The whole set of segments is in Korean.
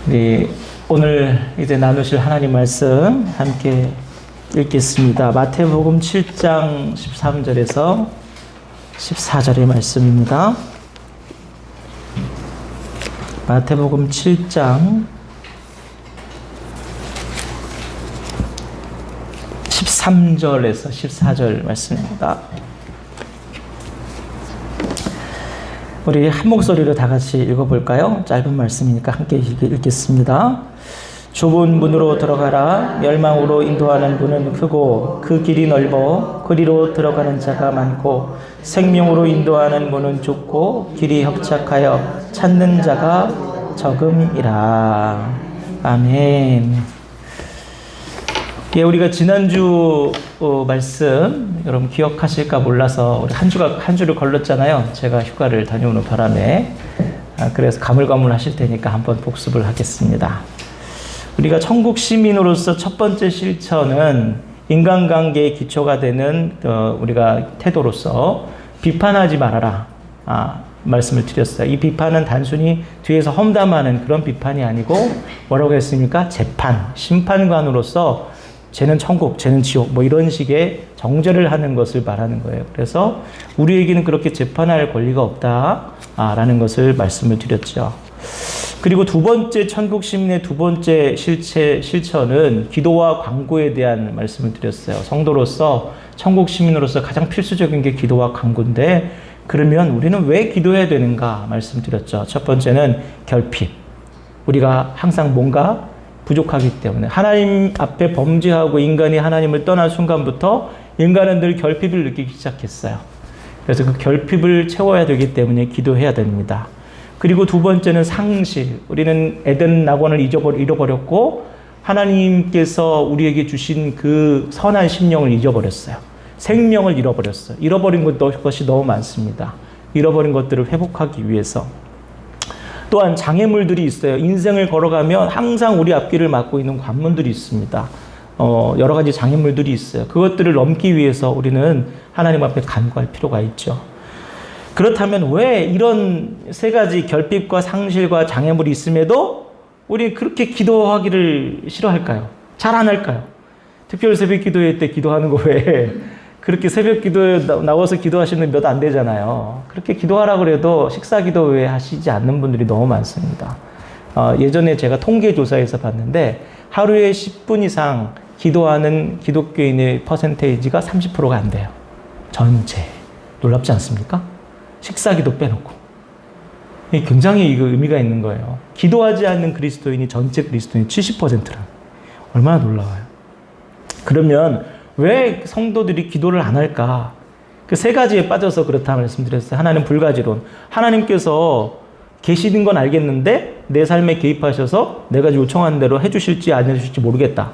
네, 오늘 이제 나누실 하나님 말씀 함께 읽겠습니다. 마태복음 7장 13절에서 14절의 말씀입니다. 마태복음 7장 13절에서 14절 말씀입니다. 우리 한 목소리로 다 같이 읽어볼까요? 짧은 말씀이니까 함께 읽겠습니다. 좁은 문으로 들어가라. 멸망으로 인도하는 문은 크고 그 길이 넓어 그리로 들어가는 자가 많고 생명으로 인도하는 문은 좁고 길이 협착하여 찾는 자가 적음이라. 아멘. 예, 우리가 지난주 말씀 여러분 기억하실까 몰라서 우리 한 주를 걸렀잖아요. 제가 휴가를 다녀오는 바람에. 그래서 가물가물하실 테니까 한번 복습을 하겠습니다. 우리가 천국 시민으로서 첫 번째 실천은 인간관계의 기초가 되는 우리가 태도로서 비판하지 말아라 말씀을 드렸어요. 이 비판은 단순히 뒤에서 험담하는 그런 비판이 아니고 뭐라고 했습니까? 재판, 심판관으로서 쟤는 천국, 쟤는 지옥, 뭐 이런 식의 정죄를 하는 것을 말하는 거예요. 그래서 우리에게는 그렇게 재판할 권리가 없다라는 것을 말씀을 드렸죠. 그리고 두 번째, 천국 시민의 두 번째 실천은 기도와 간구에 대한 말씀을 드렸어요. 성도로서, 천국 시민으로서 가장 필수적인 게 기도와 간구인데, 그러면 우리는 왜 기도해야 되는가 말씀드렸죠. 첫 번째는 결핍. 우리가 항상 뭔가 부족하기 때문에 하나님 앞에 범죄하고 인간이 하나님을 떠난 순간부터 인간은 늘 결핍을 느끼기 시작했어요. 그래서 그 결핍을 채워야 되기 때문에 기도해야 됩니다. 그리고 두 번째는 상실. 우리는 에덴 낙원을 잃어버렸고 하나님께서 우리에게 주신 그 선한 심령을 잊어버렸어요. 생명을 잃어버렸어요. 잃어버린 것이 너무 많습니다. 잃어버린 것들을 회복하기 위해서. 또한 장애물들이 있어요. 인생을 걸어가면 항상 우리 앞길을 막고 있는 관문들이 있습니다. 여러 가지 장애물들이 있어요. 그것들을 넘기 위해서 우리는 하나님 앞에 간구할 필요가 있죠. 그렇다면 왜 이런 세 가지 결핍과 상실과 장애물이 있음에도 우리 그렇게 기도하기를 싫어할까요? 잘 안 할까요? 특별 새벽 기도회 때 기도하는 거 왜 그렇게 새벽 기도에 나와서 기도하시는 몇 안 되잖아요. 그렇게 기도하라 그래도 식사 기도 외에 하시지 않는 분들이 너무 많습니다. 예전에 제가 통계조사에서 봤는데 하루에 10분 이상 기도하는 기독교인의 퍼센테이지가 30%가 안 돼요. 전체. 놀랍지 않습니까? 식사 기도 빼놓고. 굉장히 이거 의미가 있는 거예요. 기도하지 않는 그리스도인이 전체 그리스도인 70%라. 얼마나 놀라워요. 그러면 왜 성도들이 기도를 안 할까? 그 세 가지에 빠져서 그렇다 말씀드렸어요. 하나는 불가지론. 하나님께서 계시는 건 알겠는데 내 삶에 개입하셔서 내가 요청한 대로 해주실지 안 해주실지 모르겠다.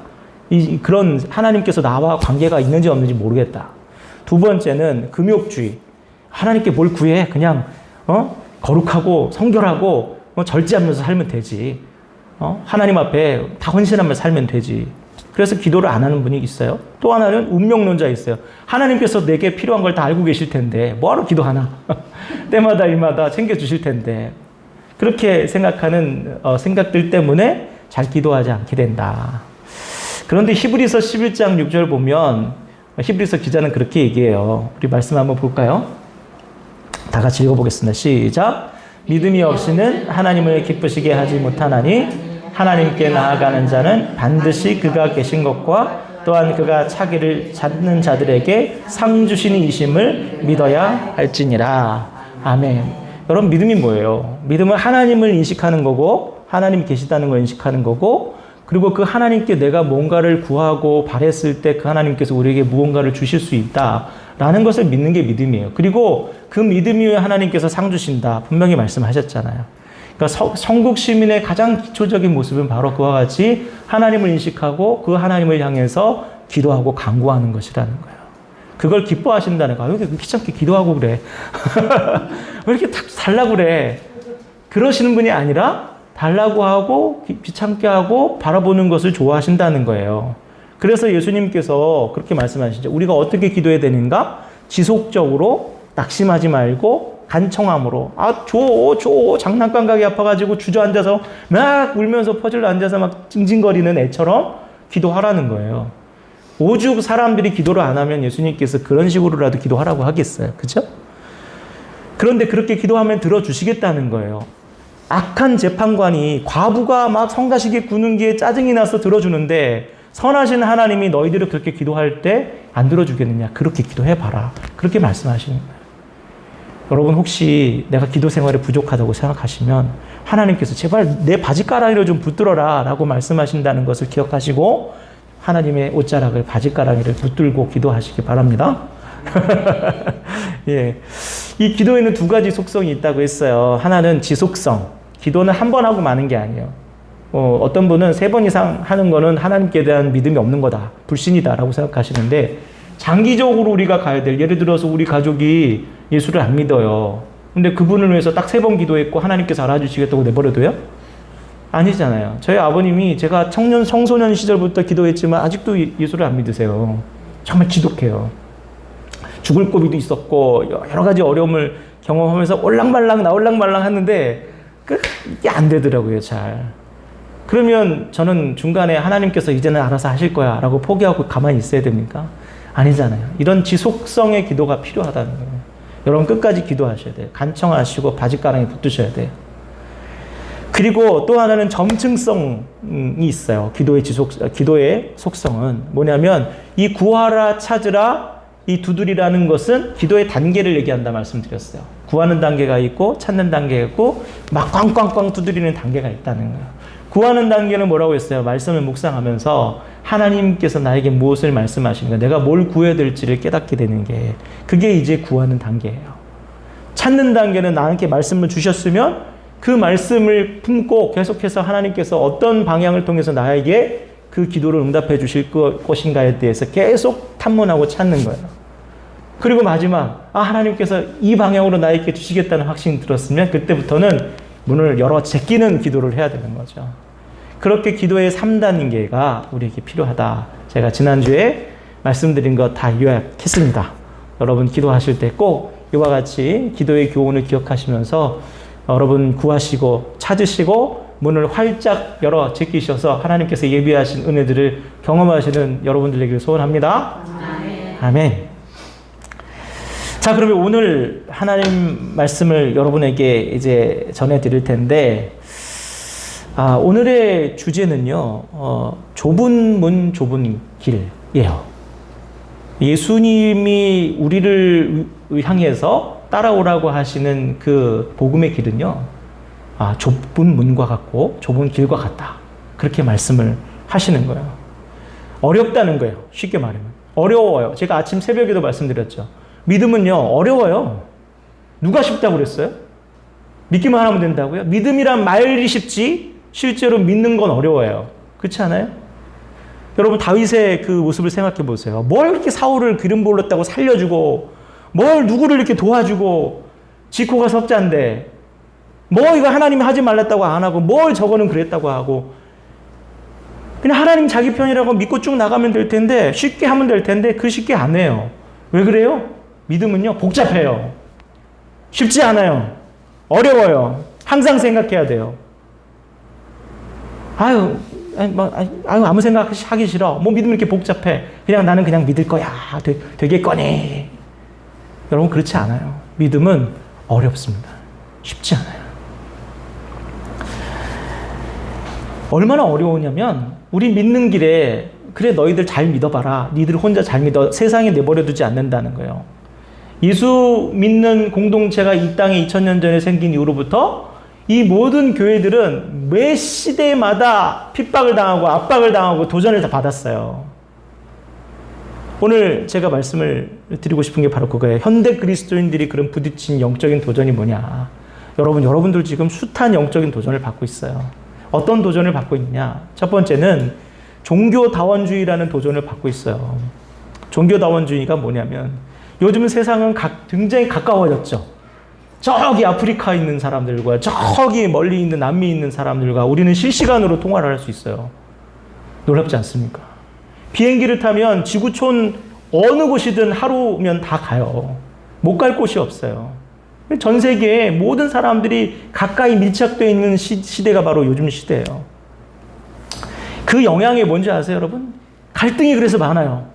그런 하나님께서 나와 관계가 있는지 없는지 모르겠다. 두 번째는 금욕주의. 하나님께 뭘 구해? 그냥 거룩하고 성결하고 절제하면서 살면 되지. 하나님 앞에 다 헌신하면서 살면 되지. 그래서 기도를 안 하는 분이 있어요. 또 하나는 운명론자 있어요. 하나님께서 내게 필요한 걸 다 알고 계실 텐데 뭐하러 기도하나? 때마다 일마다 챙겨주실 텐데. 그렇게 생각하는 생각들 때문에 잘 기도하지 않게 된다. 그런데 히브리서 11장 6절 보면 히브리서 기자는 그렇게 얘기해요. 우리 말씀 한번 볼까요? 다 같이 읽어보겠습니다. 시작. 믿음이 없이는 하나님을 기쁘시게 하지 못하나니 하나님께 나아가는 자는 반드시 그가 계신 것과 또한 그가 차기를 찾는 자들에게 상 주시는 이심을 믿어야 할지니라. 아멘. 여러분, 믿음이 뭐예요? 믿음은 하나님을 인식하는 거고 하나님이 계시다는 걸 인식하는 거고, 그리고 그 하나님께 내가 뭔가를 구하고 바랬을 때 그 하나님께서 우리에게 무언가를 주실 수 있다라는 것을 믿는 게 믿음이에요. 그리고 그 믿음 위에 하나님께서 상 주신다. 분명히 말씀하셨잖아요. 그러니까 성국 시민의 가장 기초적인 모습은 바로 그와 같이 하나님을 인식하고 그 하나님을 향해서 기도하고 간구하는 것이라는 거예요. 그걸 기뻐하신다는 거예요. 왜 이렇게 귀찮게 기도하고 그래? 왜 이렇게 딱 달라고 그래? 그러시는 분이 아니라 달라고 하고 귀찮게 하고 바라보는 것을 좋아하신다는 거예요. 그래서 예수님께서 그렇게 말씀하시죠. 우리가 어떻게 기도해야 되는가? 지속적으로 낙심하지 말고 간청함으로 줘 장난감 가게 아파가지고 주저앉아서 막 울면서 퍼즐로 앉아서 막 징징거리는 애처럼 기도하라는 거예요. 오죽 사람들이 기도를 안 하면 예수님께서 그런 식으로라도 기도하라고 하겠어요. 그죠? 그런데 그렇게 기도하면 들어주시겠다는 거예요. 악한 재판관이 과부가 막 성가시게 구는 게 짜증이 나서 들어주는데 선하신 하나님이 너희들을 그렇게 기도할 때 안 들어주겠느냐. 그렇게 기도해봐라. 그렇게 말씀하시는 거예요. 여러분 혹시 내가 기도 생활에 부족하다고 생각하시면 하나님께서 제발 내 바지가랑이를 좀 붙들어라 라고 말씀하신다는 것을 기억하시고 하나님의 옷자락을 바지가랑이를 붙들고 기도하시기 바랍니다. 예. 이 기도에는 두 가지 속성이 있다고 했어요. 하나는 지속성. 기도는 한 번 하고 마는 게 아니에요. 어떤 분은 3번 이상 하는 거는 하나님께 대한 믿음이 없는 거다. 불신이다. 라고 생각하시는데 장기적으로 우리가 가야 될, 예를 들어서 우리 가족이 예수를 안 믿어요. 근데 그분을 위해서 딱 3번 기도했고 하나님께서 알아주시겠다고 내버려둬요? 아니잖아요. 저희 아버님이 제가 청소년 시절부터 기도했지만 아직도 예수를 안 믿으세요. 정말 지독해요. 죽을 고비도 있었고 여러 가지 어려움을 경험하면서 올랑말랑 나올랑말랑 하는데 이게 안 되더라고요. 잘. 그러면 저는 중간에 하나님께서 이제는 알아서 하실 거야 라고 포기하고 가만히 있어야 됩니까? 아니잖아요. 이런 지속성의 기도가 필요하다는 거예요. 여러분 끝까지 기도하셔야 돼요. 간청하시고 바지가랑이 붙드셔야 돼요. 그리고 또 하나는 점층성이 있어요. 기도의 속성은 뭐냐면 이 구하라 찾으라 이 두드리라는 것은 기도의 단계를 얘기한다 말씀드렸어요. 구하는 단계가 있고 찾는 단계가 있고 막 꽝꽝꽝 두드리는 단계가 있다는 거예요. 구하는 단계는 뭐라고 했어요? 말씀을 묵상하면서 하나님께서 나에게 무엇을 말씀하시는가, 내가 뭘 구해야 될지를 깨닫게 되는 게 그게 이제 구하는 단계예요. 찾는 단계는 나한테 말씀을 주셨으면 그 말씀을 품고 계속해서 하나님께서 어떤 방향을 통해서 나에게 그 기도를 응답해 주실 것인가에 대해서 계속 탐문하고 찾는 거예요. 그리고 마지막, 하나님께서 이 방향으로 나에게 주시겠다는 확신이 들었으면 그때부터는 문을 열어 제끼는 기도를 해야 되는 거죠. 그렇게 기도의 3단계가 우리에게 필요하다. 제가 지난주에 말씀드린 거 다 요약했습니다. 여러분 기도하실 때 꼭 이와 같이 기도의 교훈을 기억하시면서 여러분 구하시고 찾으시고 문을 활짝 열어 제끼셔서 하나님께서 예비하신 은혜들을 경험하시는 여러분들 되기를 소원합니다. 아멘. 아멘. 자, 그러면 오늘 하나님 말씀을 여러분에게 이제 전해드릴 텐데, 오늘의 주제는요, 좁은 문, 좁은 길이에요. 예수님이 우리를 향해서 따라오라고 하시는 그 복음의 길은요, 좁은 문과 같고 좁은 길과 같다. 그렇게 말씀을 하시는 거예요. 어렵다는 거예요. 쉽게 말하면. 어려워요. 제가 아침 새벽에도 말씀드렸죠. 믿음은요, 어려워요. 누가 쉽다고 그랬어요? 믿기만 하면 된다고요? 믿음이란 말이 쉽지, 실제로 믿는 건 어려워요. 그렇지 않아요? 여러분, 다윗의 그 모습을 생각해 보세요. 뭘 이렇게 사울을 기름 부었다고 살려주고, 뭘 누구를 이렇게 도와주고, 지코가 석자인데, 뭐 이거 하나님이 하지 말랬다고 안 하고, 뭘 저거는 그랬다고 하고, 그냥 하나님 자기 편이라고 믿고 쭉 나가면 될 텐데, 쉽게 하면 될 텐데, 그 쉽게 안 해요. 왜 그래요? 믿음은요, 복잡해요. 쉽지 않아요. 어려워요. 항상 생각해야 돼요. 아무 생각하기 싫어. 뭐 믿음 이렇게 복잡해. 그냥 나는 그냥 믿을 거야. 되겠거니. 여러분, 그렇지 않아요. 믿음은 어렵습니다. 쉽지 않아요. 얼마나 어려우냐면, 우리 믿는 길에, 그래, 너희들 잘 믿어봐라. 니들 혼자 잘 믿어. 세상에 내버려두지 않는다는 거예요. 예수 믿는 공동체가 이 땅에 2000년 전에 생긴 이후로부터 이 모든 교회들은 매 시대마다 핍박을 당하고 압박을 당하고 도전을 다 받았어요. 오늘 제가 말씀을 드리고 싶은 게 바로 그거예요. 현대 그리스도인들이 그런 부딪힌 영적인 도전이 뭐냐. 여러분들 지금 숱한 영적인 도전을 받고 있어요. 어떤 도전을 받고 있느냐. 첫 번째는 종교다원주의라는 도전을 받고 있어요. 종교다원주의가 뭐냐면 요즘 세상은 굉장히 가까워졌죠. 저기 아프리카에 있는 사람들과 저기 멀리 있는 남미에 있는 사람들과 우리는 실시간으로 통화를 할 수 있어요. 놀랍지 않습니까? 비행기를 타면 지구촌 어느 곳이든 하루면 다 가요. 못 갈 곳이 없어요. 전 세계의 모든 사람들이 가까이 밀착되어 있는 시대가 바로 요즘 시대예요. 그 영향이 뭔지 아세요, 여러분? 갈등이 그래서 많아요.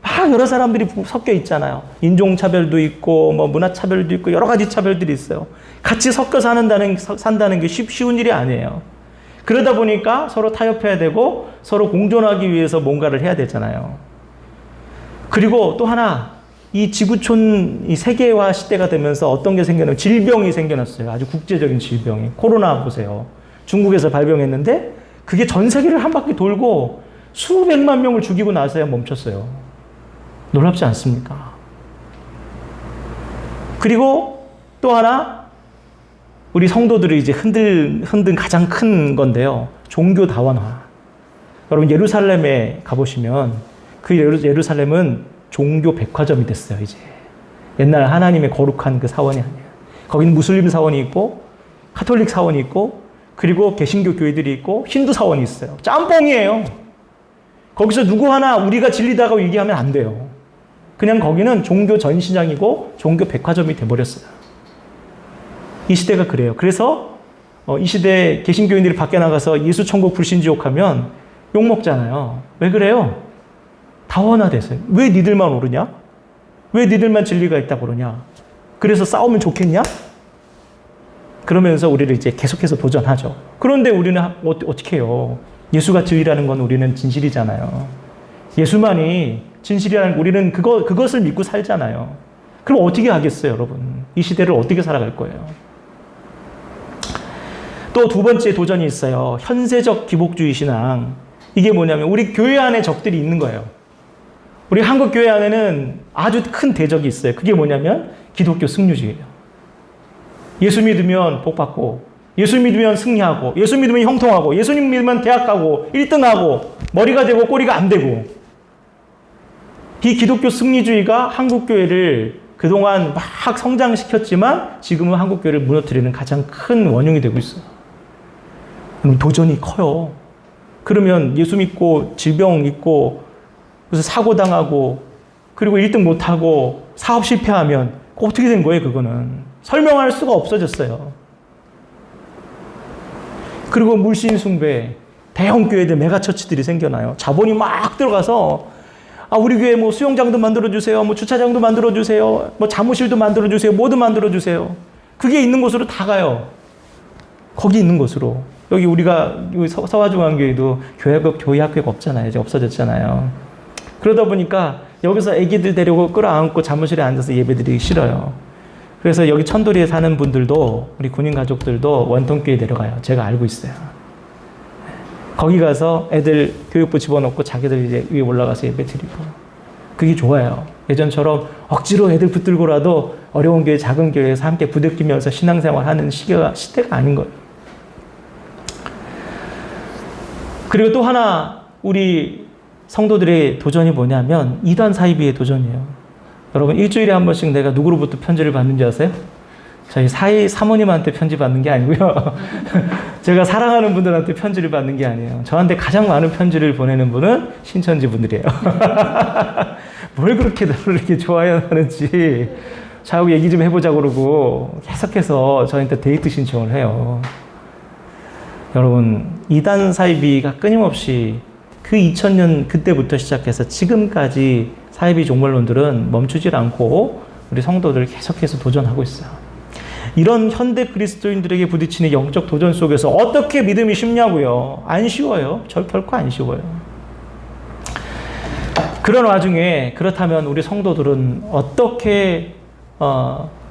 막 여러 사람들이 섞여 있잖아요. 인종차별도 있고, 문화차별도 있고, 여러 가지 차별들이 있어요. 같이 섞여 산다는 게 쉬운 일이 아니에요. 그러다 보니까 서로 타협해야 되고, 서로 공존하기 위해서 뭔가를 해야 되잖아요. 그리고 또 하나, 이 지구촌 이 세계화 시대가 되면서 어떤 게 생겨나요? 질병이 생겨났어요. 아주 국제적인 질병이. 코로나 보세요. 중국에서 발병했는데 그게 전 세계를 한 바퀴 돌고 수백만 명을 죽이고 나서야 멈췄어요. 놀랍지 않습니까? 그리고 또 하나, 우리 성도들이 이제 흔든 가장 큰 건데요. 종교 다원화. 여러분 예루살렘에 가보시면 그 예루살렘은 종교 백화점이 됐어요, 이제. 옛날 하나님의 거룩한 그 사원이 아니에요. 거기는 무슬림 사원이 있고, 카톨릭 사원이 있고, 그리고 개신교 교회들이 있고, 힌두 사원이 있어요. 짬뽕이에요. 거기서 누구 하나 우리가 진리다고 얘기하면 안 돼요. 그냥 거기는 종교 전시장이고, 종교 백화점이 돼버렸어요. 이 시대가 그래요. 그래서 이 시대에 개신교인들이 밖에 나가서 예수 천국 불신지옥 하면 욕먹잖아요. 왜 그래요? 다원화됐어요. 왜 니들만 오르냐? 왜 니들만 진리가 있다고 그러냐? 그래서 싸우면 좋겠냐? 그러면서 우리를 이제 계속해서 도전하죠. 그런데 우리는 어떻게 해요? 예수가 진리라는 건 우리는 진실이잖아요. 예수만이 진실이라는, 우리는 그것을 믿고 살잖아요. 그럼 어떻게 하겠어요, 여러분? 이 시대를 어떻게 살아갈 거예요? 또 두 번째 도전이 있어요. 현세적 기복주의 신앙. 이게 뭐냐면 우리 교회 안에 적들이 있는 거예요. 우리 한국 교회 안에는 아주 큰 대적이 있어요. 그게 뭐냐면 기독교 승류주의예요. 예수 믿으면 복 받고, 예수 믿으면 승리하고, 예수 믿으면 형통하고, 예수 믿으면 대학 가고, 1등하고, 머리가 되고 꼬리가 안 되고. 이 기독교 승리주의가 한국 교회를 그동안 막 성장시켰지만 지금은 한국 교회를 무너뜨리는 가장 큰 원흉이 되고 있어요. 도전이 커요. 그러면 예수 믿고 질병 있고 그래서 사고 당하고 그리고 1등 못하고 사업 실패하면 어떻게 된 거예요? 그거는 설명할 수가 없어졌어요. 그리고 물씬 숭배, 대형 교회들, 메가처치들이 생겨나요. 자본이 막 들어가서 우리 교회 수영장도 만들어주세요, 주차장도 만들어주세요, 사무실도 만들어주세요, 뭐도 만들어주세요. 그게 있는 곳으로 다 가요. 거기 있는 곳으로. 여기 우리가 서화중앙교회도 교회 학교가 없잖아요. 이제 없어졌잖아요. 그러다 보니까 여기서 애기들 데리고 끌어안고 사무실에 앉아서 예배드리기 싫어요. 그래서 여기 천도리에 사는 분들도, 우리 군인 가족들도 원통교회 내려가요. 제가 알고 있어요. 거기 가서 애들 교육부 집어넣고 자기들 이제 위에 올라가서 예배드리고. 그게 좋아요. 예전처럼 억지로 애들 붙들고라도 어려운 교회, 작은 교회에서 함께 부대끼면서 신앙생활 하는 시대가 아닌 거예요. 그리고 또 하나 우리 성도들의 도전이 뭐냐면 이단 사이비의 도전이에요. 여러분 일주일에 한 번씩 내가 누구로부터 편지를 받는지 아세요? 저희 사모님한테 편지 받는 게 아니고요. 제가 사랑하는 분들한테 편지를 받는 게 아니에요. 저한테 가장 많은 편지를 보내는 분은 신천지 분들이에요. 뭘 그렇게 나를 이렇게 좋아하는지 자꾸 얘기 좀 해보자 그러고 계속해서 저한테 데이트 신청을 해요. 여러분 이단 사이비가 끊임없이 그 2000년 그때부터 시작해서 지금까지 사이비 종말론들은 멈추질 않고 우리 성도들을 계속해서 도전하고 있어요. 이런 현대 그리스도인들에게 부딪히는 영적 도전 속에서 어떻게 믿음이 쉽냐고요? 안 쉬워요. 결코 안 쉬워요. 그런 와중에 그렇다면 우리 성도들은 어떻게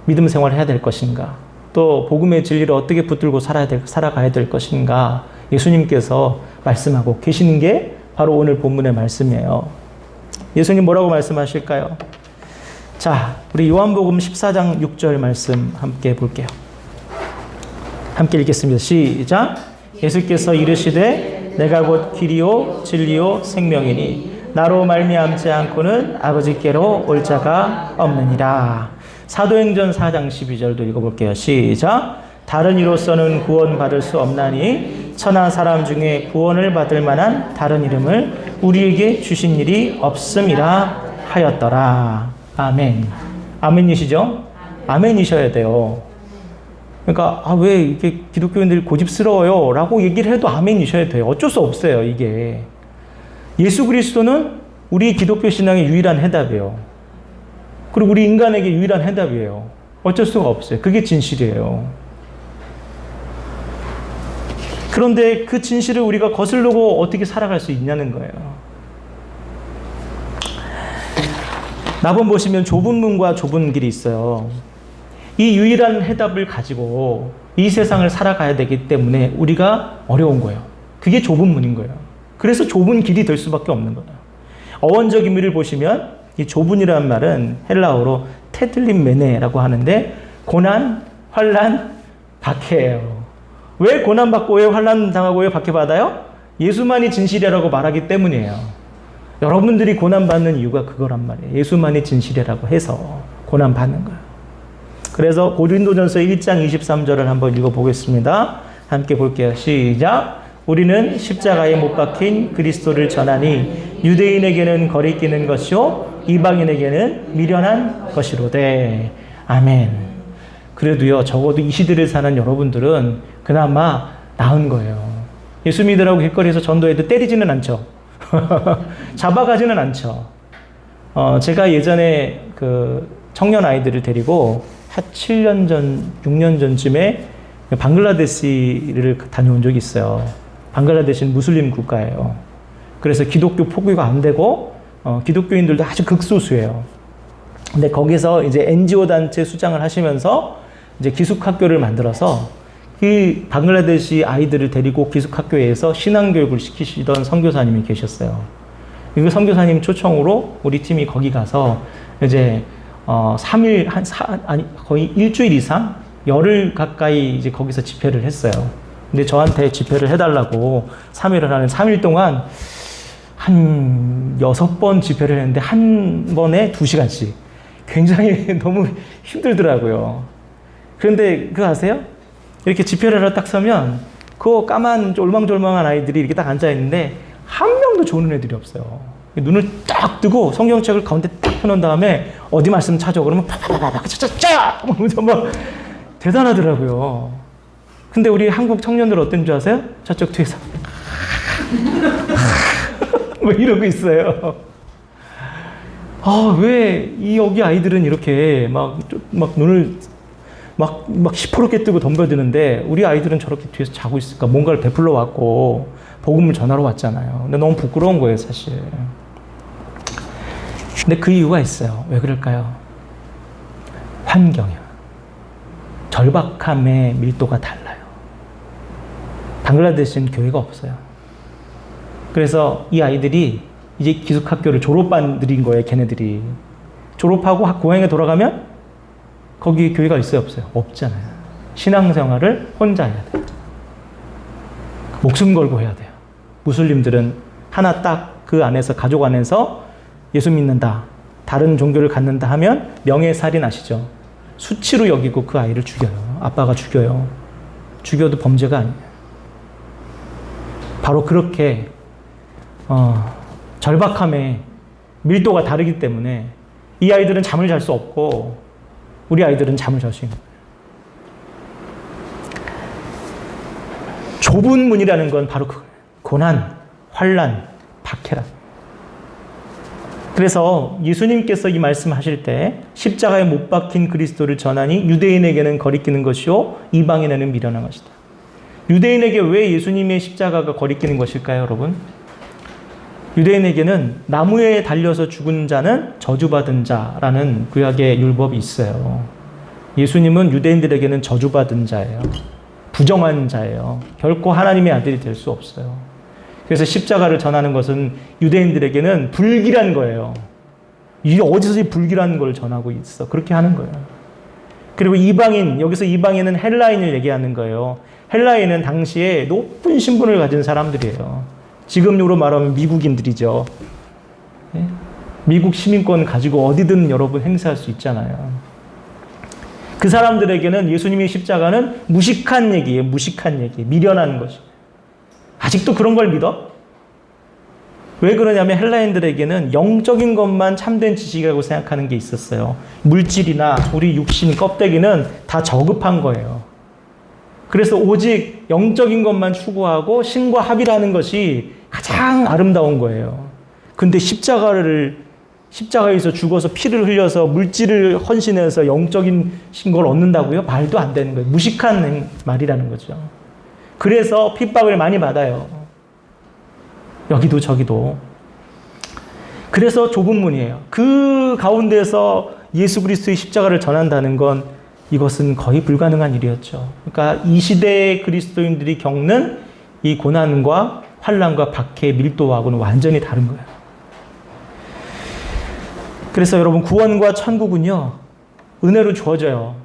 믿음 생활을 해야 될 것인가? 또 복음의 진리를 어떻게 붙들고 살아가야 될 것인가? 예수님께서 말씀하고 계시는 게 바로 오늘 본문의 말씀이에요. 예수님 뭐라고 말씀하실까요? 자, 우리 요한복음 14장 6절 말씀 함께 볼게요. 함께 읽겠습니다. 시작. 예수께서 이르시되 내가 곧 길이요 진리요 생명이니 나로 말미암지 않고는 아버지께로 올 자가 없느니라. 사도행전 4장 12절도 읽어볼게요. 시작. 다른 이로서는 구원받을 수 없나니 천하 사람 중에 구원을 받을 만한 다른 이름을 우리에게 주신 일이 없음이라 하였더라. 아멘. 아멘이시죠? 아멘이셔야 돼요. 그러니까 왜 이렇게 기독교인들이 고집스러워요? 라고 얘기를 해도 아멘이셔야 돼요. 어쩔 수 없어요, 이게. 예수 그리스도는 우리 기독교 신앙의 유일한 해답이에요. 그리고 우리 인간에게 유일한 해답이에요. 어쩔 수가 없어요. 그게 진실이에요. 그런데 그 진실을 우리가 거스르고 어떻게 살아갈 수 있냐는 거예요. 나본 보시면 좁은 문과 좁은 길이 있어요. 이 유일한 해답을 가지고 이 세상을 살아가야 되기 때문에 우리가 어려운 거예요. 그게 좁은 문인 거예요. 그래서 좁은 길이 될 수밖에 없는 거예요. 어원적 의미를 보시면 이 좁은이라는 말은 헬라어로 테틀림메네라고 하는데 고난, 환난, 박해예요. 왜 고난받고 왜 환난 당하고 왜 박해받아요? 예수만이 진실이라고 말하기 때문이에요. 여러분들이 고난받는 이유가 그거란 말이에요. 예수만이 진실이라고 해서 고난받는 거예요. 그래서 고린도전서 1장 23절을 한번 읽어보겠습니다. 함께 볼게요. 시작. 우리는 십자가에 못 박힌 그리스도를 전하니 유대인에게는 거리끼는 것이요 이방인에게는 미련한 것이로되. 아멘. 그래도요, 적어도 이 시대를 사는 여러분들은 그나마 나은 거예요. 예수 믿으라고 길거리에서 전도해도 때리지는 않죠. 잡아가지는 않죠. 제가 예전에 그 청년 아이들을 데리고 한 7년 전, 6년 전쯤에 방글라데시를 다녀온 적이 있어요. 방글라데시는 무슬림 국가예요. 그래서 기독교 포교가 안 되고 기독교인들도 아주 극소수예요. 근데 거기서 이제 NGO 단체 수장을 하시면서 이제 기숙학교를 만들어서 그 방글라데시 아이들을 데리고 기숙학교에서 신앙교육을 시키시던 선교사님이 계셨어요. 그 선교사님 초청으로 우리 팀이 거기 가서 이제 3일 거의 일주일 이상 열흘 가까이 이제 거기서 집회를 했어요. 근데 저한테 집회를 해달라고 3일을 하는 3일 동안 한 6번 집회를 했는데 한 번에 2시간씩. 굉장히 너무 힘들더라고요. 그런데 그거 아세요? 이렇게 집회를 하러 딱 서면 그 까만 올망졸망한 아이들이 이렇게 딱 앉아있는데 한 명도 좋은 애들이 없어요. 눈을 딱 뜨고 성경책을 가운데 딱 펴놓은 다음에 어디 말씀 찾아 그러면 파파파파 짜짜짜 막 대단하더라고요. 근데 우리 한국 청년들 어떤 줄 아세요? 저쪽 뒤에서 뭐 이러고 있어요. 왜 이 여기 아이들은 이렇게 막 눈을 막 시퍼렇게 뜨고 덤벼드는데 우리 아이들은 저렇게 뒤에서 자고 있을까? 뭔가를 베풀러 왔고 복음을 전하러 왔잖아요. 근데 너무 부끄러운 거예요, 사실. 근데 그 이유가 있어요. 왜 그럴까요? 환경이요. 절박함의 밀도가 달라요. 방글라데시는 교회가 없어요. 그래서 이 아이들이 이제 기숙학교를 졸업반들인 거예요, 걔네들이. 졸업하고 고향에 돌아가면 거기 교회가 있어요, 없어요? 없잖아요. 신앙생활을 혼자 해야 돼요. 목숨 걸고 해야 돼요. 무슬림들은 하나 딱 그 안에서, 가족 안에서 예수 믿는다, 다른 종교를 갖는다 하면 명예살인 아시죠? 수치로 여기고 그 아이를 죽여요. 아빠가 죽여요. 죽여도 범죄가 아니에요. 바로 그렇게 절박함의 밀도가 다르기 때문에 이 아이들은 잠을 잘 수 없고 우리 아이들은 잠을 잘 수 있는 거예요. 좁은 문이라는 건 바로 그 고난, 환난, 박해라. 그래서 예수님께서 이 말씀하실 때 십자가에 못 박힌 그리스도를 전하니 유대인에게는 거리끼는 것이요 이방인에게는 미련한 것이다. 유대인에게 왜 예수님의 십자가가 거리끼는 것일까요, 여러분? 유대인에게는 나무에 달려서 죽은 자는 저주받은 자라는 구약의 율법이 있어요. 예수님은 유대인들에게는 저주받은 자예요. 부정한 자예요. 결코 하나님의 아들이 될 수 없어요. 그래서 십자가를 전하는 것은 유대인들에게는 불길한 거예요. 이 어디서 이 불길한 걸 전하고 있어? 그렇게 하는 거예요. 그리고 이방인, 여기서 이방인은 헬라인을 얘기하는 거예요. 헬라인은 당시에 높은 신분을 가진 사람들이에요. 지금으로 말하면 미국인들이죠. 미국 시민권 가지고 어디든 여러분 행사할 수 있잖아요. 그 사람들에게는 예수님의 십자가는 무식한 얘기예요. 무식한 얘기. 미련한 것이. 아직도 그런 걸 믿어? 왜 그러냐면 헬라인들에게는 영적인 것만 참된 지식이라고 생각하는 게 있었어요. 물질이나 우리 육신 껍데기는 다 저급한 거예요. 그래서 오직 영적인 것만 추구하고 신과 합이라는 것이 가장 아름다운 거예요. 근데 십자가에서 죽어서 피를 흘려서 물질을 헌신해서 영적인 걸 얻는다고요? 말도 안 되는 거예요. 무식한 말이라는 거죠. 그래서 핍박을 많이 받아요. 여기도 저기도. 그래서 좁은 문이에요. 그 가운데서 예수 그리스도의 십자가를 전한다는 건 이것은 거의 불가능한 일이었죠. 그러니까 이 시대의 그리스도인들이 겪는 이 고난과 환난과 박해의 밀도하고는 완전히 다른 거예요. 그래서 여러분 구원과 천국은요 은혜로 주어져요.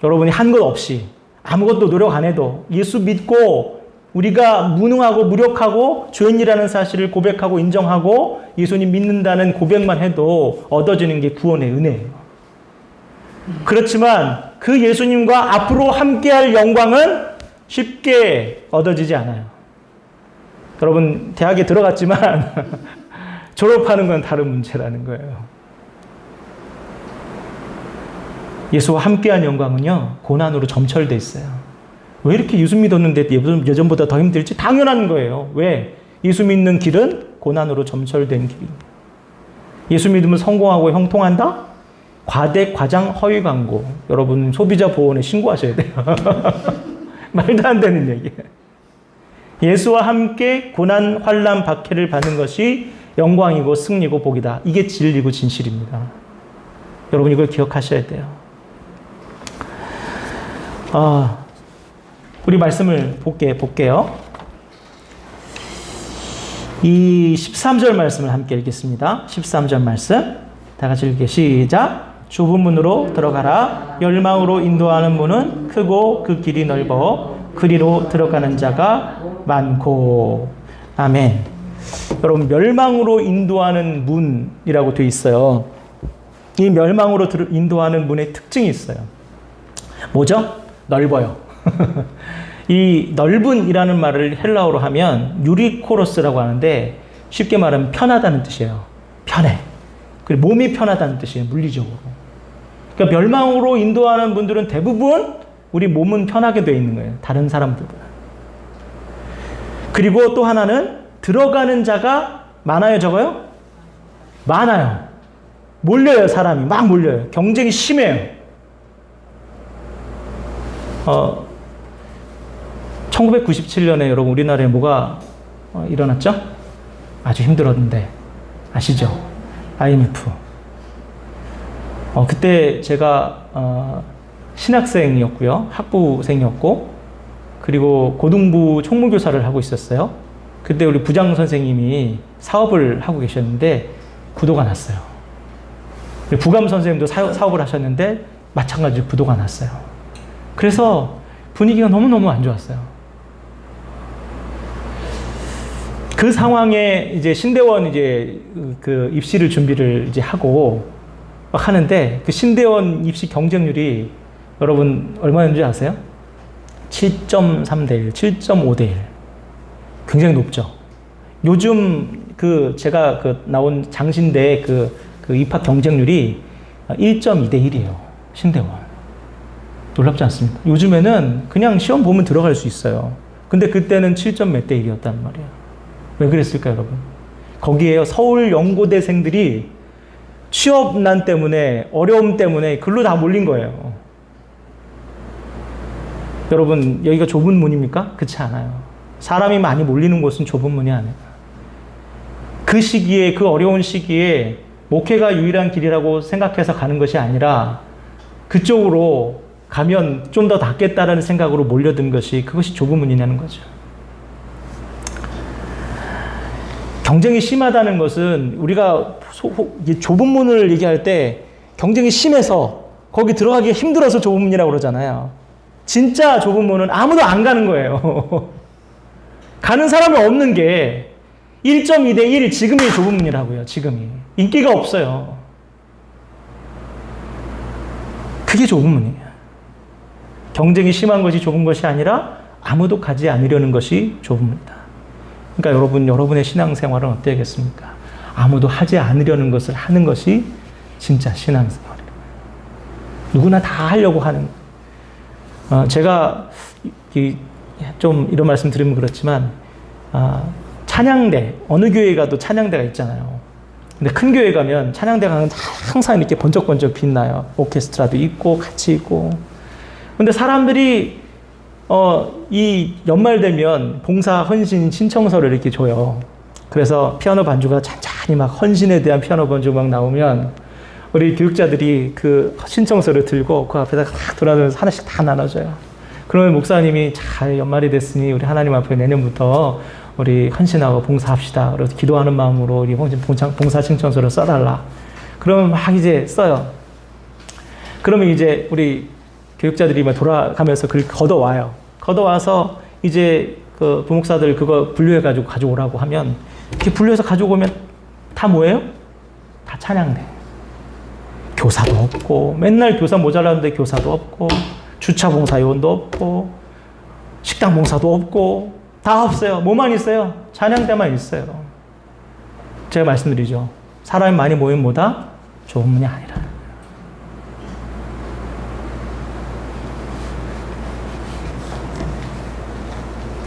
여러분이 한 것 없이 아무것도 노력 안 해도 예수 믿고 우리가 무능하고 무력하고 죄인이라는 사실을 고백하고 인정하고 예수님 믿는다는 고백만 해도 얻어지는 게 구원의 은혜예요. 그렇지만 그 예수님과 앞으로 함께할 영광은 쉽게 얻어지지 않아요. 여러분 대학에 들어갔지만 졸업하는 건 다른 문제라는 거예요. 예수와 함께한 영광은요 고난으로 점철돼 있어요. 왜 이렇게 예수 믿었는데 예전보다 더 힘들지? 당연한 거예요. 왜? 예수 믿는 길은 고난으로 점철된 길입니다. 예수 믿으면 성공하고 형통한다? 과대, 과장, 허위 광고. 여러분 소비자 보호원에 신고하셔야 돼요. 말도 안 되는 얘기예요. 예수와 함께 고난, 환난, 박해를 받는 것이 영광이고 승리고 복이다. 이게 진리고 진실입니다. 여러분 이걸 기억하셔야 돼요. 우리 말씀을 볼게요. 이 13절 말씀을 함께 읽겠습니다. 13절 말씀 다 같이 읽게 시작. 좁은 문으로 들어가라. 열망으로 인도하는 문은 크고 그 길이 넓어 그리로 들어가는 자가 많고. 아멘. 여러분 멸망으로 인도하는 문이라고 되어 있어요. 이 멸망으로 인도하는 문의 특징이 있어요. 뭐죠? 넓어요. 이 넓은이라는 말을 헬라어로 하면 유리코로스라고 하는데 쉽게 말하면 편하다는 뜻이에요. 편해. 그리고 몸이 편하다는 뜻이에요. 물리적으로. 그러니까 멸망으로 인도하는 분들은 대부분 우리 몸은 편하게 되어 있는 거예요. 다른 사람들보다. 그리고 또 하나는 들어가는 자가 많아요, 적어요? 많아요. 몰려요, 사람이. 막 몰려요. 경쟁이 심해요. 1997년에 여러분 우리나라에 뭐가 일어났죠? 아주 힘들었는데 아시죠? IMF. 그때 제가 신학생이었고요. 학부생이었고 그리고 고등부 총무교사를 하고 있었어요. 그때 우리 부장 선생님이 사업을 하고 계셨는데 부도가 났어요. 부감 선생님도 사업을 하셨는데 마찬가지로 부도가 났어요. 그래서 분위기가 너무너무 안 좋았어요. 그 상황에 이제 신대원 그 입시를 준비를 이제 하고 막 하는데 그 신대원 입시 경쟁률이 여러분 얼마였는지 아세요? 7.3대 1, 7.5대 1. 굉장히 높죠. 요즘 제가 나온 장신대 그 입학 경쟁률이 1.2대 1이에요. 신대원. 놀랍지 않습니까? 요즘에는 그냥 시험 보면 들어갈 수 있어요. 근데 그때는 7점 몇 대 1이었단 말이에요. 왜 그랬을까요, 여러분? 거기에요, 서울 연고대생들이 취업난 때문에, 어려움 때문에 글로 다 몰린 거예요. 여러분, 여기가 좁은 문입니까? 그렇지 않아요. 사람이 많이 몰리는 곳은 좁은 문이 아니에요. 그 시기에, 그 어려운 시기에 목회가 유일한 길이라고 생각해서 가는 것이 아니라 그쪽으로 가면 좀 더 낫겠다라는 생각으로 몰려든 것이 그것이 좁은 문이냐는 거죠. 경쟁이 심하다는 것은 우리가 좁은 문을 얘기할 때 경쟁이 심해서 거기 들어가기가 힘들어서 좁은 문이라고 그러잖아요. 진짜 좁은 문은 아무도 안 가는 거예요. 가는 사람이 없는 게 1.2대 1 지금이 좁은 문이라고요. 지금이. 인기가 없어요. 그게 좁은 문이에요. 경쟁이 심한 것이 좁은 것이 아니라 아무도 가지 않으려는 것이 좁은 문이다. 그러니까 여러분의 신앙생활은 어때야겠습니까? 아무도 하지 않으려는 것을 하는 것이 진짜 신앙생활이에요. 누구나 다 하려고 하는. 제가 좀 이런 말씀 드리면 그렇지만, 찬양대, 어느 교회 가도 찬양대가 있잖아요. 근데 큰 교회 가면 찬양대가 항상 이렇게 번쩍번쩍 빛나요. 오케스트라도 있고 같이 있고. 근데 사람들이 이 연말 되면 봉사 헌신 신청서를 이렇게 줘요. 그래서 피아노 반주가 잔잔히 막 헌신에 대한 피아노 반주 막 나오면 우리 교육자들이 그 신청서를 들고 그 앞에다 막 돌아다니면서 하나씩 다 나눠줘요. 그러면 목사님이 잘 연말이 됐으니 우리 하나님 앞에 내년부터 우리 헌신하고 봉사합시다. 그래서 기도하는 마음으로 우리 봉사 신청서를 써달라. 그러면 막 이제 써요. 그러면 이제 우리 교육자들이 막 돌아가면서 그걸 걷어와요. 걷어와서 이제 그 부목사들 그거 분류해가지고 가져오라고 하면 이렇게 분류해서 가져오면 다 뭐예요? 다 찬양대. 교사도 없고, 맨날 교사 모자라는데 교사도 없고, 주차 봉사 요원도 없고, 식당 봉사도 없고, 다 없어요. 뭐만 있어요? 찬양대만 있어요. 제가 말씀드리죠. 사람이 많이 모이면 뭐다? 좋은 문이 아니라.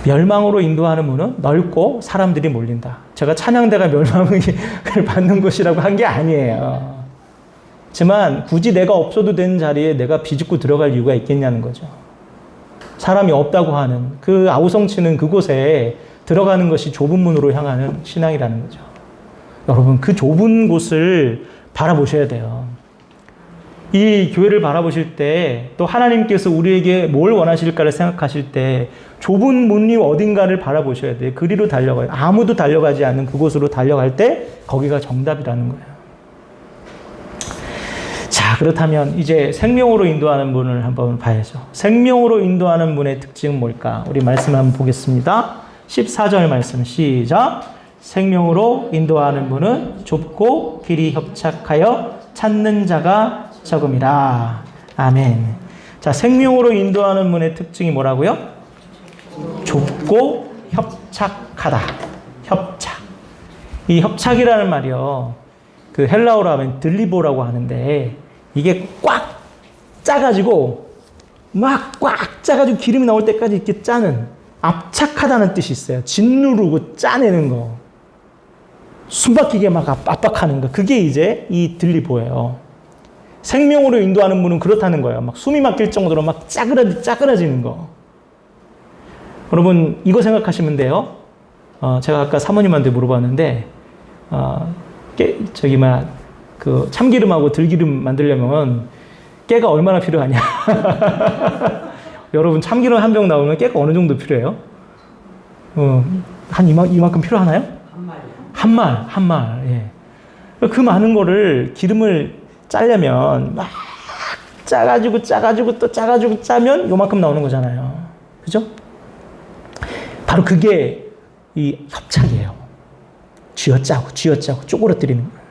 멸망으로 인도하는 문은 넓고 사람들이 몰린다. 제가 찬양대가 멸망을 받는 것이라고 한 게 아니에요. 하지만 굳이 내가 없어도 되는 자리에 내가 비집고 들어갈 이유가 있겠냐는 거죠. 사람이 없다고 하는 그 아우성치는 그곳에 들어가는 것이 좁은 문으로 향하는 신앙이라는 거죠. 여러분, 그 좁은 곳을 바라보셔야 돼요. 이 교회를 바라보실 때 또 하나님께서 우리에게 뭘 원하실까를 생각하실 때 좁은 문이 어딘가를 바라보셔야 돼요. 그리로 달려가요. 아무도 달려가지 않는 그곳으로 달려갈 때 거기가 정답이라는 거예요. 자, 그렇다면 이제 생명으로 인도하는 문을 한번 봐야죠. 생명으로 인도하는 문의 특징은 뭘까? 우리 말씀을 한번 보겠습니다. 14절 말씀 시작. 생명으로 인도하는 문은 좁고 길이 협착하여 찾는 자가 적음이라. 아멘. 자, 생명으로 인도하는 문의 특징이 뭐라고요? 좁고 협착하다. 협착. 이 협착이라는 말이요. 그 헬라어로 하면 들리보라고 하는데 이게 꽉 짜가지고 막 꽉 짜가지고 기름이 나올 때까지 이렇게 짜는, 압착하다는 뜻이 있어요. 짓누르고 짜내는 거. 숨막히게 막 압박하는 거. 그게 이제 이 들리보예요. 생명으로 인도하는 문은 그렇다는 거예요. 막 숨이 막힐 정도로 막 짜그라지는 거. 여러분, 이거 생각하시면 돼요. 제가 아까 사모님한테 물어봤는데, 그 참기름하고 들기름 만들려면 깨가 얼마나 필요하냐. 여러분, 참기름 한 병 나오면 깨가 어느 정도 필요해요? 한 이만큼 필요하나요? 한 말. 예. 그 많은 거를 기름을 짜려면 막 짜가지고 또 짜가지고 짜면 요만큼 나오는 거잖아요. 그죠? 바로 그게 이 협착이에요. 쥐어짜고 쪼그러뜨리는 거예요.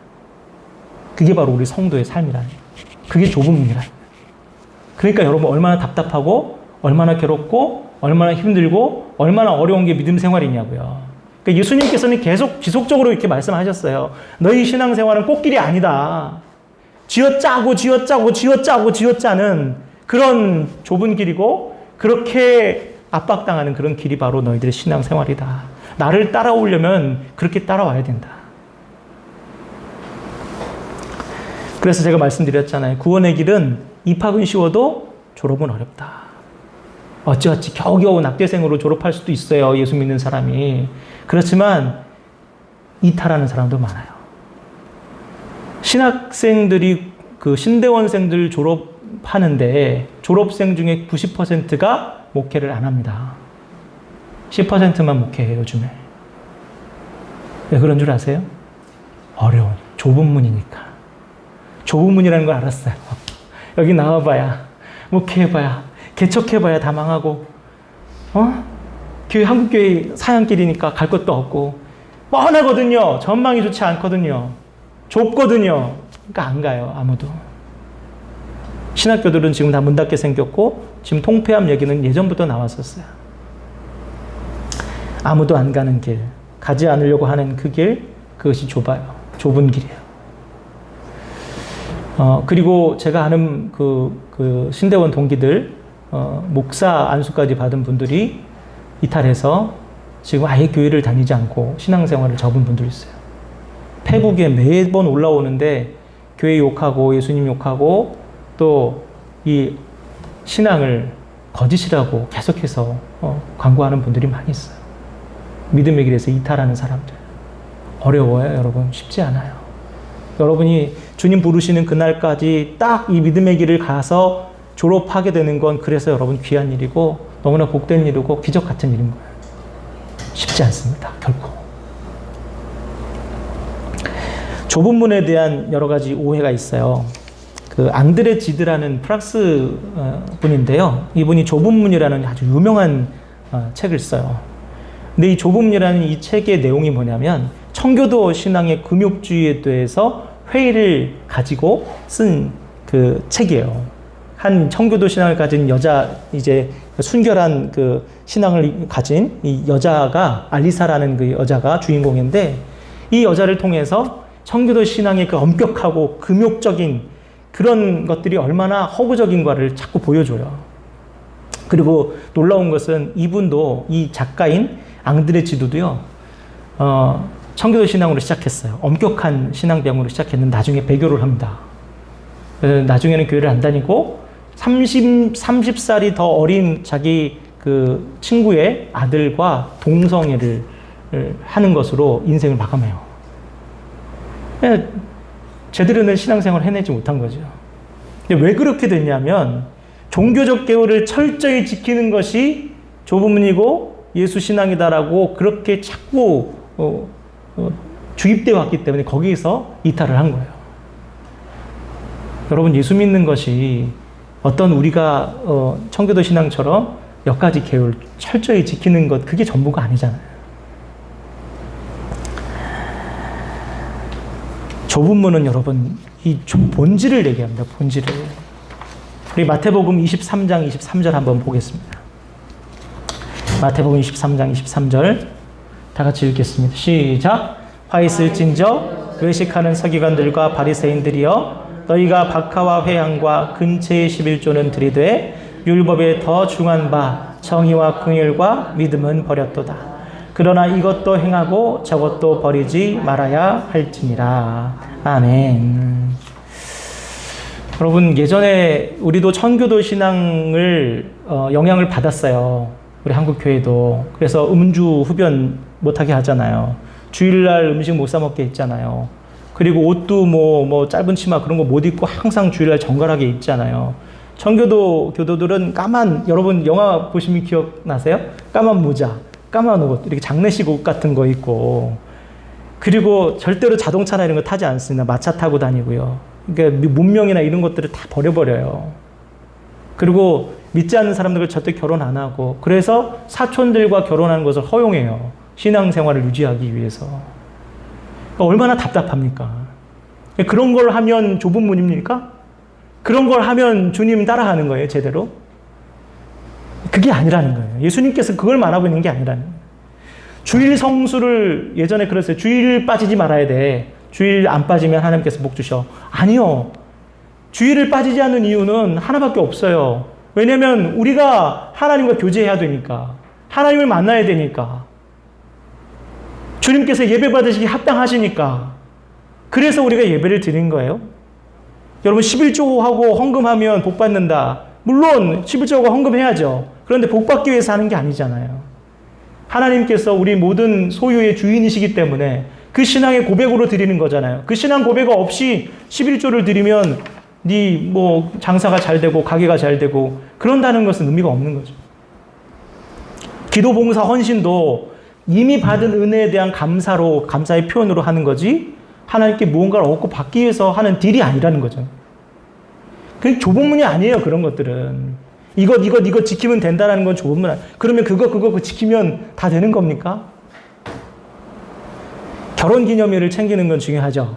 그게 바로 우리 성도의 삶이라는 거예요. 그게 좁은 문이라는 거예요. 그러니까 여러분, 얼마나 답답하고 얼마나 괴롭고 얼마나 힘들고 얼마나 어려운 게 믿음 생활이냐고요. 그러니까 예수님께서는 계속 지속적으로 이렇게 말씀하셨어요. 너희 신앙생활은 꽃길이 아니다. 쥐어짜는 그런 좁은 길이고 그렇게 압박당하는 그런 길이 바로 너희들의 신앙생활이다. 나를 따라오려면 그렇게 따라와야 된다. 그래서 제가 말씀드렸잖아요. 구원의 길은 입학은 쉬워도 졸업은 어렵다. 어찌어찌 겨우겨우 낙대생으로 졸업할 수도 있어요. 예수 믿는 사람이. 그렇지만 이탈하는 사람도 많아요. 신학생들이 그 신대원생들 졸업하는데 졸업생 중에 90%가 목회를 안 합니다. 10%만 목회해요, 요즘에. 왜 그런 줄 아세요? 어려운, 좁은 문이니까. 좁은 문이라는 걸 알았어요. 여기 나와봐야, 목회해봐야, 개척해봐야 다 망하고, 교회, 한국교회 사양길이니까 갈 것도 없고, 뻔하거든요. 전망이 좋지 않거든요. 좁거든요. 그러니까 안 가요, 아무도. 신학교들은 지금 다 문 닫게 생겼고, 지금 통폐합 얘기는 예전부터 나왔었어요. 아무도 안 가는 길. 가지 않으려고 하는 그 길, 그것이 좁아요. 좁은 길이에요. 그리고 제가 아는 그 신대원 동기들, 목사 안수까지 받은 분들이 이탈해서 지금 아예 교회를 다니지 않고 신앙생활을 접은 분들이 있어요. 페북에 매번 올라오는데 교회 욕하고 예수님 욕하고 또 이 신앙을 거짓이라고 계속해서 광고하는 분들이 많이 있어요. 믿음의 길에서 이탈하는 사람들. 어려워요, 여러분. 쉽지 않아요. 여러분이 주님 부르시는 그날까지 딱 이 믿음의 길을 가서 졸업하게 되는 건 그래서 여러분 귀한 일이고 너무나 복된 일이고 기적 같은 일인 거예요. 쉽지 않습니다. 결코. 좁은 문에 대한 여러 가지 오해가 있어요. 그 앙드레 지드라는 프랑스 분인데요. 이분이 좁은 문이라는 아주 유명한 책을 써요. 근데 이 좁은 문이라는 이 책의 내용이 뭐냐면 청교도 신앙의 금욕주의에 대해서 회의를 가지고 쓴 그 책이에요. 한 청교도 신앙을 가진 여자, 이제 순결한 그 신앙을 가진 이 여자가, 알리사라는 그 여자가 주인공인데, 이 여자를 통해서 청교도 신앙의 그 엄격하고 금욕적인 그런 것들이 얼마나 허구적인가를 자꾸 보여줘요. 그리고 놀라운 것은 이분도, 이 작가인 앙드레 지두도요, 청교도 신앙으로 시작했어요. 엄격한 신앙병으로 시작했는데 나중에 배교를 합니다. 나중에는 교회를 안 다니고 30살이 더 어린 자기 그 친구의 아들과 동성애를 하는 것으로 인생을 마감해요. 제대로 된 신앙생활을 해내지 못한 거죠. 근데 왜 그렇게 됐냐면 종교적 계율을 철저히 지키는 것이 좁은 문이고 예수 신앙이다라고 그렇게 자꾸 주입되어 왔기 때문에 거기에서 이탈을 한 거예요. 여러분, 예수 믿는 것이 어떤 우리가 청교도 신앙처럼 몇 가지 계율 철저히 지키는 것, 그게 전부가 아니잖아요. 좁은 문은 여러분 이 본질을 얘기합니다. 본질을. 우리 마태복음 23장 23절 한번 보겠습니다. 마태복음 23장 23절 다 같이 읽겠습니다. 시작. 화 있을진저 외식하는 서기관들과 바리새인들이여, 너희가 박하와 회향과 근체의 11조는 들이되 율법에 더 중한 바 정의와 긍휼과 믿음은 버렸도다. 그러나 이것도 행하고 저것도 버리지 말아야 할지니라. 아멘. 여러분, 예전에 우리도 청교도 신앙을 영향을 받았어요. 우리 한국 교회도. 그래서 음주 흡연 못하게 하잖아요. 주일날 음식 못 사 먹게 했잖아요. 그리고 옷도 뭐 짧은 치마 그런 거 못 입고 항상 주일날 정갈하게 입잖아요. 청교도 교도들은 여러분 영화 보시면 기억나세요? 까만 모자, 까만 옷, 이렇게 장례식 옷 같은 거 입고, 그리고 절대로 자동차나 이런 거 타지 않습니다. 마차 타고 다니고요. 그러니까 문명이나 이런 것들을 다 버려버려요. 그리고 믿지 않는 사람들과 절대 결혼 안 하고, 그래서 사촌들과 결혼하는 것을 허용해요. 신앙생활을 유지하기 위해서. 그러니까 얼마나 답답합니까? 그런 걸 하면 좁은 문입니까? 그런 걸 하면 주님 따라가는 거예요, 제대로? 그게 아니라는 거예요. 예수님께서 그걸 말하고 있는 게 아니라는 거예요. 주일 성수를 예전에 그랬어요. 주일 빠지지 말아야 돼. 주일 안 빠지면 하나님께서 복 주셔. 아니요. 주일을 빠지지 않는 이유는 하나밖에 없어요. 왜냐면 우리가 하나님과 교제해야 되니까. 하나님을 만나야 되니까. 주님께서 예배 받으시기 합당하시니까. 그래서 우리가 예배를 드린 거예요. 여러분, 11조하고 헌금하면 복 받는다. 물론 11조하고 헌금해야죠. 그런데 복 받기 위해서 하는 게 아니잖아요. 하나님께서 우리 모든 소유의 주인이시기 때문에 그 신앙의 고백으로 드리는 거잖아요. 그 신앙 고백 없이 11조를 드리면 장사가 잘 되고 가게가 잘 되고 그런다는 것은 의미가 없는 거죠. 기도, 봉사, 헌신도 이미 받은 은혜에 대한 감사의 표현으로 하는 거지, 하나님께 무언가를 얻고 받기 위해서 하는 딜이 아니라는 거죠. 그게 좁은 문이 아니에요, 그런 것들은. 이거 지키면 된다는 건 좁은 문. 그러면 그거 지키면 다 되는 겁니까? 결혼 기념일을 챙기는 건 중요하죠.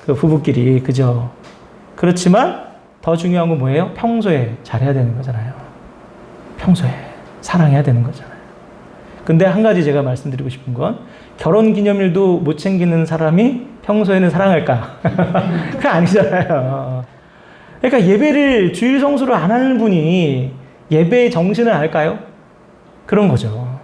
그 부부끼리, 그죠? 그렇지만 더 중요한 건 뭐예요? 평소에 잘해야 되는 거잖아요. 평소에 사랑해야 되는 거잖아요. 근데 한 가지 제가 말씀드리고 싶은 건 결혼 기념일도 못 챙기는 사람이 평소에는 사랑할까? 그게 아니잖아요. 그러니까 예배를 주일 성수를 안 하는 분이 예배의 정신을 알까요? 그런 거죠.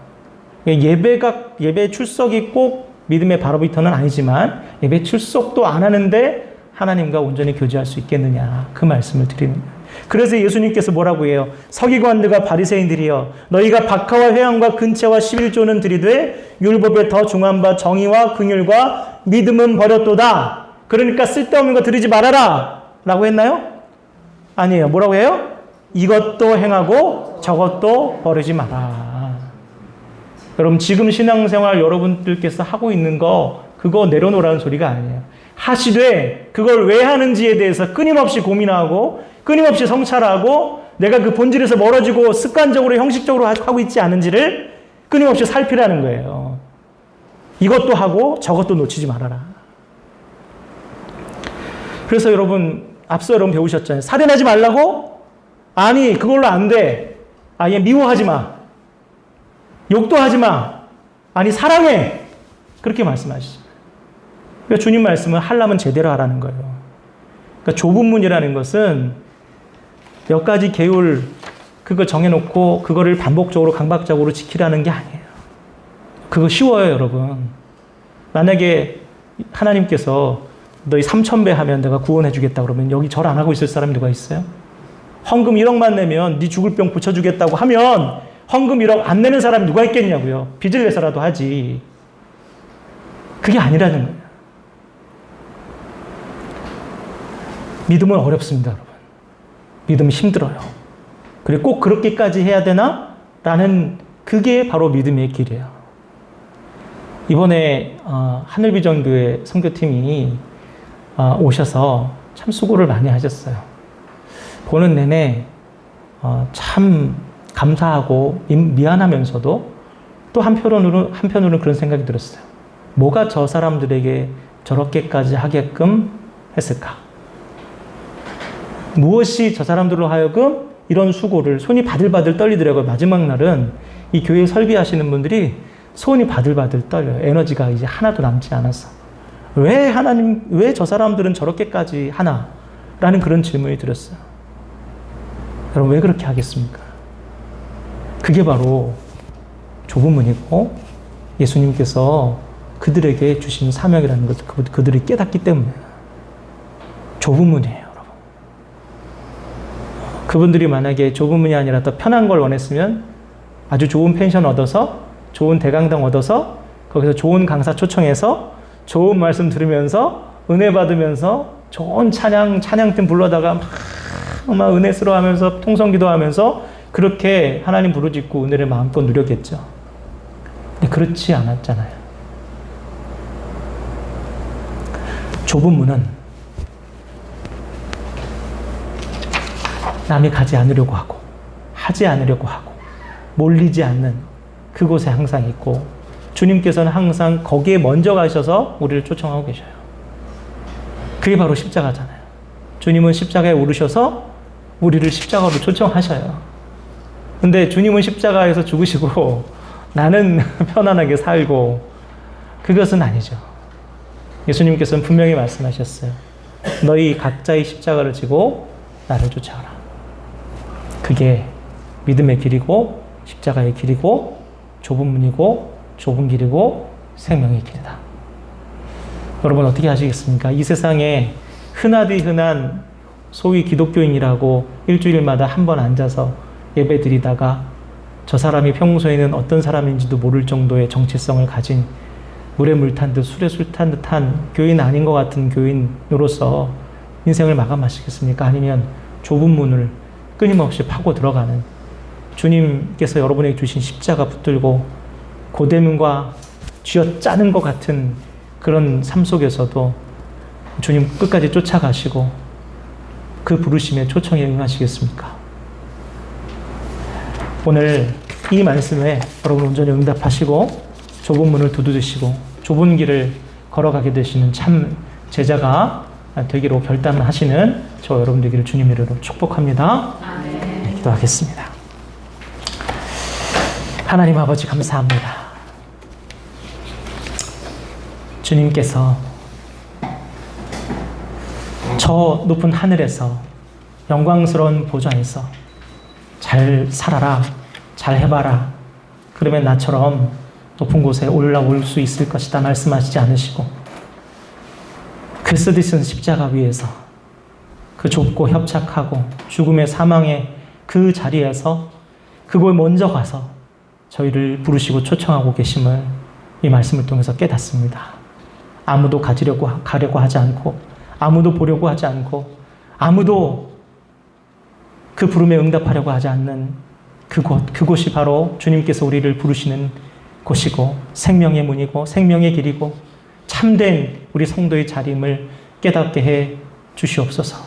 예배 출석이 꼭 믿음의 바로미터는 아니지만 예배 출석도 안 하는데 하나님과 온전히 교제할 수 있겠느냐 그 말씀을 드리는 거예요. 그래서 예수님께서 뭐라고 해요? 서기관들과 바리새인들이여 너희가 박하와 회향과 근채와 11조는 드리되 율법에 더 중한 바 정의와 긍휼과 믿음은 버렸도다. 그러니까 쓸데없는 거 드리지 말아라 라고 했나요? 아니에요. 뭐라고 해요? 이것도 행하고 저것도 버리지 마라. 여러분 지금 신앙생활 여러분들께서 하고 있는 거 그거 내려놓으라는 소리가 아니에요. 하시되 그걸 왜 하는지에 대해서 끊임없이 고민하고 끊임없이 성찰하고 내가 그 본질에서 멀어지고 습관적으로 형식적으로 하고 있지 않은지를 끊임없이 살피라는 거예요. 이것도 하고 저것도 놓치지 말아라. 그래서 여러분 앞서 여러분 배우셨잖아요. 살인하지 말라고? 아니 그걸로 안 돼. 아예 미워하지 마. 욕도 하지 마. 아니 사랑해. 그렇게 말씀하시죠. 그러니까 주님 말씀은 하려면 제대로 하라는 거예요. 그러니까 좁은 문이라는 것은 몇 가지 계율 그거 정해놓고 그거를 반복적으로 강박적으로 지키라는 게 아니에요. 그거 쉬워요, 여러분. 만약에 하나님께서 너희 3,000배 하면 내가 구원해 주겠다 그러면 여기 절 안 하고 있을 사람이 누가 있어요? 헌금 1억만 내면 네 죽을 병 고쳐주겠다고 하면 헌금 1억 안 내는 사람이 누가 있겠냐고요. 빚을 내서라도 하지. 그게 아니라는 거예요. 믿음은 어렵습니다, 여러분. 믿음은 힘들어요. 그리고 꼭 그렇게까지 해야 되나? 라는 그게 바로 믿음의 길이에요. 이번에 하늘비전교회 선교팀이 오셔서 참 수고를 많이 하셨어요. 보는 내내 참 감사하고 미안하면서도 또 한편으로는 그런 생각이 들었어요. 뭐가 저 사람들에게 저렇게까지 하게끔 했을까? 무엇이 저 사람들로 하여금 이런 수고를 손이 바들바들 떨리더라고요. 마지막 날은 이 교회 설비하시는 분들이 손이 바들바들 떨려요. 에너지가 이제 하나도 남지 않아서. 왜 저 사람들은 저렇게까지 하나? 라는 그런 질문이 들었어요. 여러분, 왜 그렇게 하겠습니까? 그게 바로 좁은 문이고 예수님께서 그들에게 주신 사명이라는 것을 그들이 깨닫기 때문에 좁은 문이에요. 그분들이 만약에 좁은 문이 아니라 더 편한 걸 원했으면 아주 좋은 펜션 얻어서 좋은 대강당 얻어서 거기서 좋은 강사 초청해서 좋은 말씀 들으면서 은혜 받으면서 좋은 찬양팀 불러다가 막 은혜스러워 하면서 통성기도 하면서 그렇게 하나님 부르짖고 은혜를 마음껏 누렸겠죠. 근데 그렇지 않았잖아요. 좁은 문은 남이 가지 않으려고 하고 하지 않으려고 하고 몰리지 않는 그곳에 항상 있고 주님께서는 항상 거기에 먼저 가셔서 우리를 초청하고 계셔요. 그게 바로 십자가잖아요. 주님은 십자가에 오르셔서 우리를 십자가로 초청하셔요. 근데 주님은 십자가에서 죽으시고 나는 편안하게 살고 그것은 아니죠. 예수님께서는 분명히 말씀하셨어요. 너희 각자의 십자가를 지고 나를 쫓아가라. 그게 믿음의 길이고 십자가의 길이고 좁은 문이고 좁은 길이고 생명의 길이다. 여러분 어떻게 하시겠습니까? 이 세상에 흔하디 흔한 소위 기독교인이라고 일주일마다 한 번 앉아서 예배 드리다가 저 사람이 평소에는 어떤 사람인지도 모를 정도의 정체성을 가진 물에 물 탄 듯 술에 술 탄 듯한 교인 아닌 것 같은 교인으로서 인생을 마감하시겠습니까? 아니면 좁은 문을 끊임없이 파고 들어가는 주님께서 여러분에게 주신 십자가 붙들고 고대문과 쥐어짜는 것 같은 그런 삶 속에서도 주님 끝까지 쫓아가시고 그 부르심에 초청에 응하시겠습니까? 오늘 이 말씀에 여러분 온전히 응답하시고 좁은 문을 두드리시고 좁은 길을 걸어가게 되시는 참 제자가 되기로 결단하시는 저 여러분 되기를 주님 이름으로 축복합니다. 네, 기도하겠습니다. 하나님 아버지 감사합니다. 주님께서 저 높은 하늘에서 영광스러운 보좌에서 잘 살아라, 잘 해봐라, 그러면 나처럼 높은 곳에 올라올 수 있을 것이다 말씀하시지 않으시고 그 쓰디쓴 십자가 위에서 그 좁고 협착하고 죽음의 사망의 그 자리에서 그곳 먼저 가서 저희를 부르시고 초청하고 계심을 이 말씀을 통해서 깨닫습니다. 아무도 가려고 하지 않고 아무도 보려고 하지 않고 아무도 그 부름에 응답하려고 하지 않는 그곳이 바로 주님께서 우리를 부르시는 곳이고 생명의 문이고 생명의 길이고 참된 우리 성도의 자림을 깨닫게 해 주시옵소서.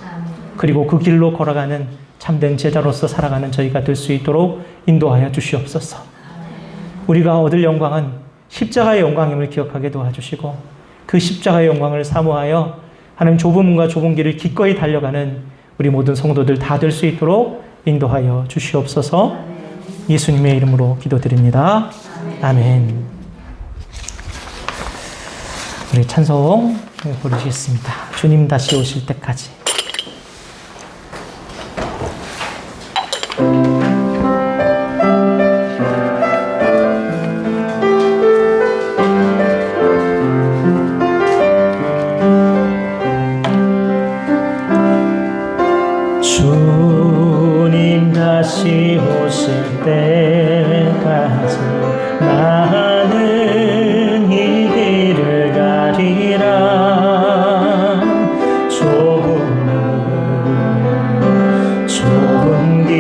그리고 그 길로 걸어가는 참된 제자로서 살아가는 저희가 될 수 있도록 인도하여 주시옵소서. 우리가 얻을 영광은 십자가의 영광임을 기억하게 도와주시고 그 십자가의 영광을 사모하여 하나님 좁은 문과 좁은 길을 기꺼이 달려가는 우리 모든 성도들 다 될 수 있도록 인도하여 주시옵소서. 예수님의 이름으로 기도드립니다. 아멘. 우리 찬송 부르시겠습니다. 주님 다시 오실 때까지. 주님 다시 오실 때까지 나는 이 길을 가리라. 좁은 길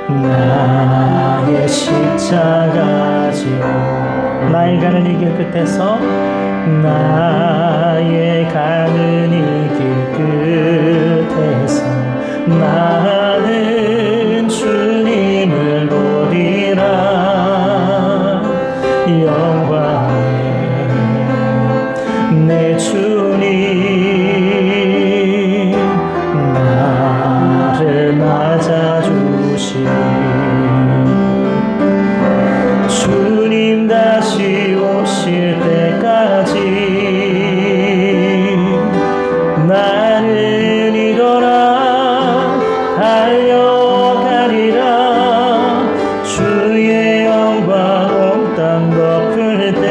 나의 십자가 지고 나의 가는 이 길 끝에서 나의 가는 이 길 끝에서 나는 주님을 보리라. 영광의 내 주님 나를 맞아주시니 주님 다시 오실 때까지 나는 일어나 달려가리라. 주의 영광 온 땅 덮을 때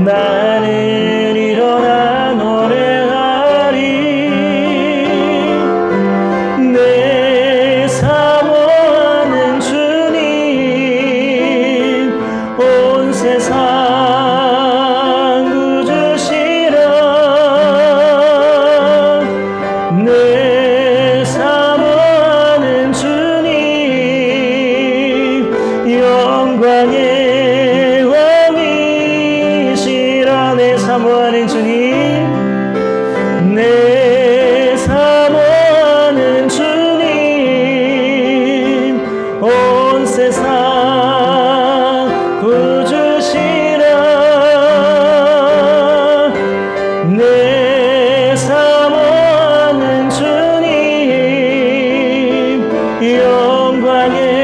나는 일어나 노래하리. 내 사모하는 주님 온 세상 내 사모하는 주님 영광의 왕이시라. 내 사모하는 주님 내 사모하는 주님 온 세상 구주시라. 내 사모하는 주님 영광의